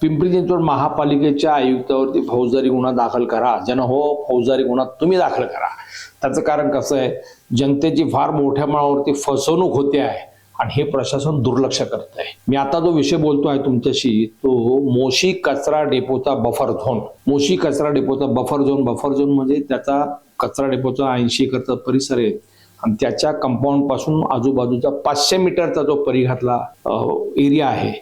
पिंपरी चिंचवड महापालिकेच्या आयुक्तावरती फौजदारी गुन्हा दाखल करा. हो, फौजदारी गुन्हा तुम्ही दाखल करा. त्याचं कारण कसं आहे, जनतेची फार मोठ्या प्रमाणावरती फसवणूक होते आहे आणि हे प्रशासन दुर्लक्ष करत आहे. मी आता जो विषय बोलतो आहे तुमच्याशी, तो मोशी कचरा डेपोचा बफर झोन. मोशी कचरा डेपोचा बफर झोन म्हणजे त्याचा कचरा डेपोचा 80 एकरचा परिसर आहे आणि त्याच्या कंपाऊंड पासून आजूबाजूचा 500 मीटरचा जो परिघातला एरिया आहे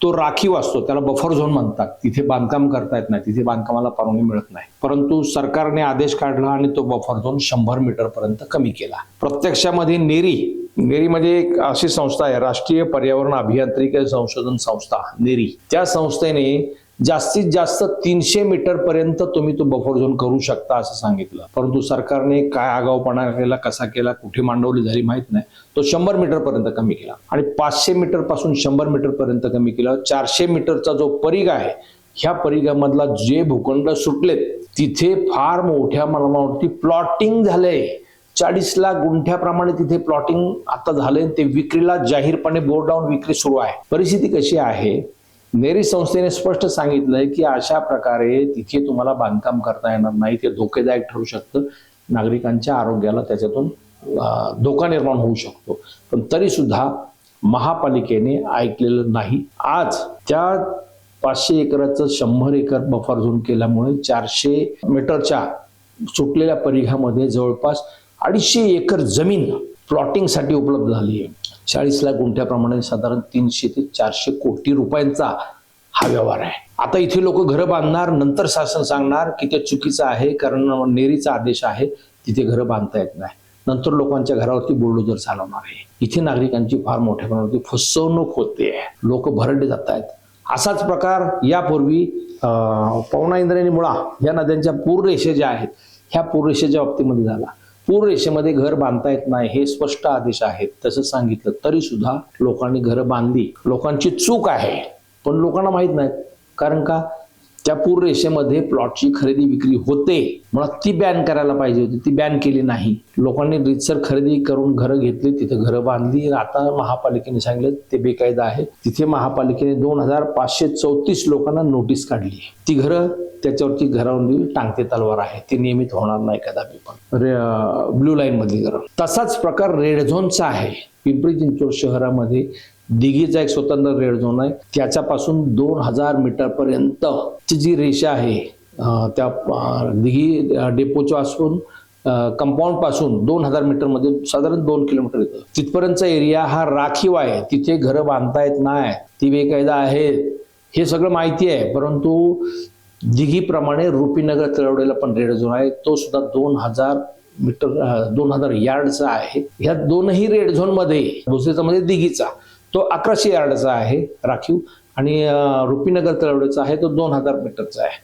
तो राखीव असतो. त्याला बफर झोन म्हणतात. तिथे बांधकाम करता येत नाही, तिथे बांधकामाला परवानगी मिळत नाही. परंतु सरकारने आदेश काढला आणि तो बफर झोन 100 मीटर पर्यंत कमी केला. प्रत्यक्षामध्ये नेरीमध्ये एक अशी संस्था आहे, राष्ट्रीय पर्यावरण अभियांत्रिकी संशोधन संस्था नेरी. त्या संस्थेने जास्तीत जास्त 300 मीटर पर्यंत तुम्ही तो बफर झोन करू शकता असं सांगितलं. परंतु सरकारने काय आगाऊपणा केला, कसा केला, कुठे मांडवली झाली माहित नाही, तो 100 मीटर पर्यंत कमी केला आणि 500 मीटर पासून 100 मीटर पर्यंत कमी केला. 400 मीटरचा जो परिघ आहे, ह्या परिघामधला जे भूखंड सुटलेत तिथे फार मोठ्या प्रमाणावरती प्लॉटिंग झालंय. 40 लाख गुंठ्याप्रमाणे तिथे प्लॉटिंग आता झालंय. ते विक्रीला जाहीरपणे बोर्ड लावून विक्री सुरू आहे. परिस्थिती कशी आहे, नेरी संस्थेने स्पष्ट सांगितलंय की अशा प्रकारे तिथे तुम्हाला बांधकाम करता येणार नाही. ते धोकेदायक ठरू शकतं. नागरिकांच्या आरोग्याला त्याच्यातून धोका निर्माण होऊ शकतो. पण तरी सुद्धा महापालिकेने ऐकलेलं नाही. आज त्या 500 एकराचं 100 एकर बफर झोन केल्यामुळे 400 मीटरच्या सुटलेल्या परिघामध्ये जवळपास 250 एकर जमीन प्लॉटिंग साठी उपलब्ध झाली आहे. 40 लाख गुंठ्याप्रमाणे साधारण 300 ते 400 कोटी रुपयांचा हा व्यवहार आहे. आता इथे लोक घरं बांधणार, नंतर शासन सांगणार की ते चुकीचं आहे कारण नेरीचा आदेश आहे, तिथे घरं बांधता येत नाही. नंतर लोकांच्या घरावरती बुलडोजर चालवणार आहे. इथे नागरिकांची फार मोठ्या प्रमाणावरती फसवणूक होते, लोक भरडले जात आहेत. असाच प्रकार यापूर्वी पवना, इंद्रायणी, मुळा या नद्यांच्या पूररेषे ज्या आहेत, ह्या पूररेषेच्या बाबतीमध्ये झाला. पूररेषेमध्ये घर बांधता येत नाही हे स्पष्ट आदेश आहेत, तसं सांगितलं तरी सुद्धा लोकांनी घरं बांधली. लोकांची चूक आहे पण लोकांना माहित नाही. कारण का, त्या पूररेषेमध्ये प्लॉटची खरेदी विक्री होते, मला ती बॅन करायला पाहिजे होती, ती बॅन केली नाही. लोकांनी रीतसर खरेदी करून घरं घेतली, तिथे घरं बांधली. आता महापालिकेने सांगितलं ते बेकायदा आहे. तिथे महापालिकेने 2534 लोकांना नोटीस काढली. ती घरं त्याच्यावरती घरावरती टांगते तलवार आहे, ती नियमित होणार नाही कदापि. पण ब्ल्यू लाईन मधली घरं. तसाच प्रकार रेड झोनचा आहे. पिंपरी चिंचवड शहरामध्ये दिघीचा एक स्वतंत्र रेड झोन आहे. त्याच्यापासून 2000 मीटर पर्यंत जी रेषा आहे, त्या दिघी डेपोच्या पासून कंपाऊंड पासून 2000 मीटर मध्ये साधारण 2 किलोमीटर येतं. तिथपर्यंतचा एरिया हा राखीव आहे. तिथे घरं बांधता येत नाही, ती बेकायदा आहे, हे सगळं माहिती आहे. परंतु दिघीप्रमाणे रुपीनगर तळवडेला पण रेड झोन आहे. तो सुद्धा 2000 मीटर 2000 यार्डचा आहे. ह्या दोनही रेड झोन मध्ये दुसऱ्याचा मध्ये दिघीचा तो 1100 यार्डचा आहे राखीव आणि रुपीनगर तळवडेचा आहे तो 2000 मीटरचा आहे.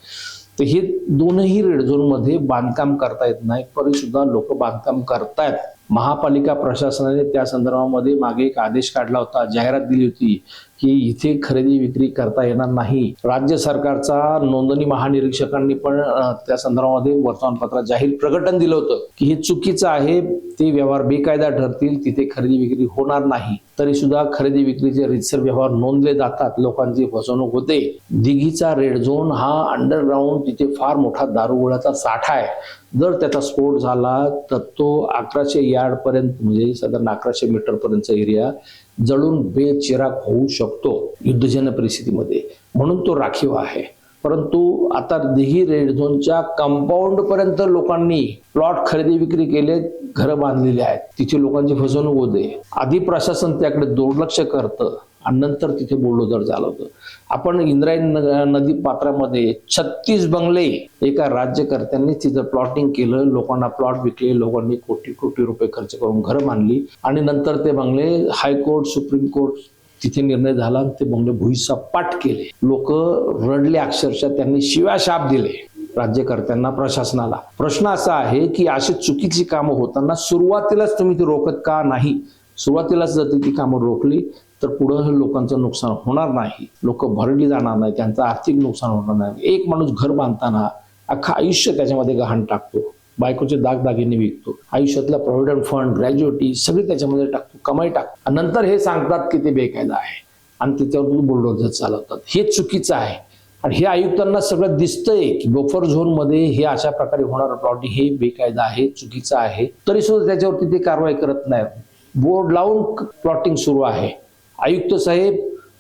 तर हे दोनही रेड झोन मध्ये बांधकाम करता येत नाही, तरी सुद्धा लोक बांधकाम करतायत. महापालिका प्रशासनाने त्या संदर्भामध्ये मागे एक आदेश काढला होता, जाहिरात दिली होती की इथे खरेदी विक्री करता येणार नाही. राज्य सरकारचा नोंदणी महानिरीक्षकांनी पण त्या संदर्भामध्ये वर्तमानपत्रात जाहीर प्रकटन दिलं होतं की हे चुकीचं आहे, ते व्यवहार बेकायदा ठरतील, तिथे खरेदी विक्री होणार नाही. तरी सुद्धा खरेदी विक्रीचे रितसर व्यवहार नोंदले जातात, लोकांची फसवणूक होते. दिघीचा रेड झोन हा अंडरग्राऊंड, तिथे फार मोठा दारुगोळ्याचा साठा आहे. जर त्याचा स्फोट झाला तर तो 1100 यार्ड पर्यंत म्हणजे साधारण 1100 मीटर पर्यंतचा एरिया जळून बेचिराग होऊ शकतो युद्धजन्य परिस्थितीमध्ये. म्हणून तो राखीव आहे. परंतु आता दिघी रेड झोनच्या कंपाऊंड पर्यंत लोकांनी प्लॉट खरेदी विक्री केले, घरं बांधलेली आहेत, तिथे लोकांची फसवणूक होते. आधी प्रशासन त्याकडे दुर्लक्ष करतं आणि नंतर तिथे बुलडोजर चालवतं. आपण इंद्रायणी नदी पात्रामध्ये 36 बंगले एका राज्यकर्त्यांनी तिथं प्लॉटिंग केलं, लोकांना प्लॉट विकले, लोकांनी कोटी कोटी रुपये खर्च करून घरं बांधली आणि नंतर ते बंगले हायकोर्ट, सुप्रीम कोर्ट तिथे निर्णय झाला, ते बंगले भुईसपाट केले. लोक रडले अक्षरशः, त्यांनी शिव्याशाप दिले राज्यकर्त्यांना, प्रशासनाला. प्रश्न असा आहे की अशी चुकीची कामं होताना सुरुवातीलाच तुम्ही ती रोखत का नाही? सुरुवातीलाच जर ती कामं रोखली तर पुढे लोकांचं नुकसान होणार नाही, लोक भरडली जाणार नाही, त्यांचं आर्थिक नुकसान होणार नाही. एक माणूस घर बांधताना अख्खा आयुष्य त्याच्यामध्ये गहाण टाकतो, बायकोचे दागदागिने विकतो, आयुष्यातला प्रॉव्हिडंट फंड, ग्रॅज्युएटी सगळी त्याच्यामध्ये टाकतो, कमाई टाकतो. नंतर हे सांगतात की ते बेकायदा आहे आणि त्याच्यावर बुलडोजर चालवतात. हे चुकीचं आहे. आणि हे आयुक्तांना सगळं दिसतंय की बफर झोन मध्ये हे अशा प्रकारे होणारं प्लॉटिंग हे बेकायदा आहे, चुकीचं आहे, तरी सुद्धा त्याच्यावरती ते कारवाई करत नाहीत. बोर्ड लावून प्लॉटिंग सुरू आहे. आयुक्त साहेब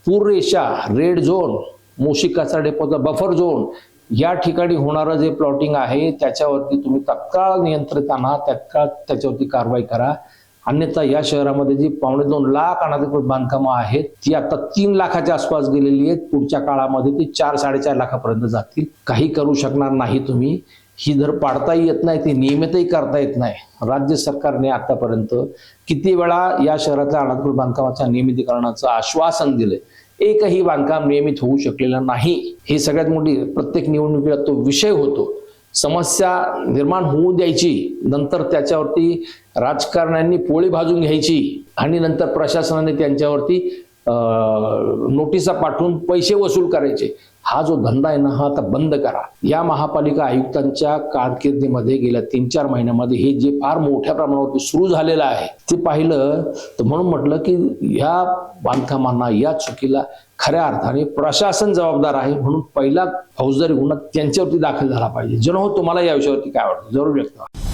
पूररेषा, रेड झोन, मोशी कचरा डेपोचा बफर झोन या ठिकाणी होणारं जे प्लॉटिंग आहे त्याच्यावरती तुम्ही तत्काळ नियंत्रित आणा, तत्काळ त्याच्यावरती कारवाई करा. अन्यथा या शहरामध्ये जी 2.25 लाख अनधिकृत बांधकामं आहेत ती आता 3 लाखाच्या आसपास गेलेली आहेत. पुढच्या काळामध्ये ती 4-4.5 लाखापर्यंत जातील. काही करू शकणार नाही तुम्ही. ही धर पाडताही येत नाही, ती नियमितही करता येत नाही. राज्य सरकारने आतापर्यंत किती वेळा या शहरातल्या अनधिकृत बांधकामाच्या नियमितीकरणाचं आश्वासन दिले, एकही बांधकाम नियमित होऊ शकलेलं नाही. ही सगळ्यात मोठी प्रत्येक निवडणुकीला तो विषय होतो. समस्या निर्माण होऊ द्यायची, नंतर त्याच्यावरती राजकारण्यांनी पोळी भाजून घ्यायची आणि नंतर प्रशासनाने त्यांच्यावरती नोटिसा पाठवून पैसे वसूल करायचे. हा जो धंदा आहे ना, हा आता बंद करा. या महापालिका आयुक्तांच्या कारकिर्दीमध्ये गेल्या 3-4 महिन्यामध्ये हे जे फार मोठ्या प्रमाणावरती सुरू झालेलं आहे ते पाहिलं तर म्हणून म्हटलं की या बांधकामांना, या चुकीला खऱ्या अर्थाने प्रशासन जबाबदार आहे. म्हणून पहिला फौजदारी गुन्हा त्यांच्यावरती दाखल झाला पाहिजे. जनहो तुम्हाला या विषयावरती काय वाटतं जरूर व्यक्त करा.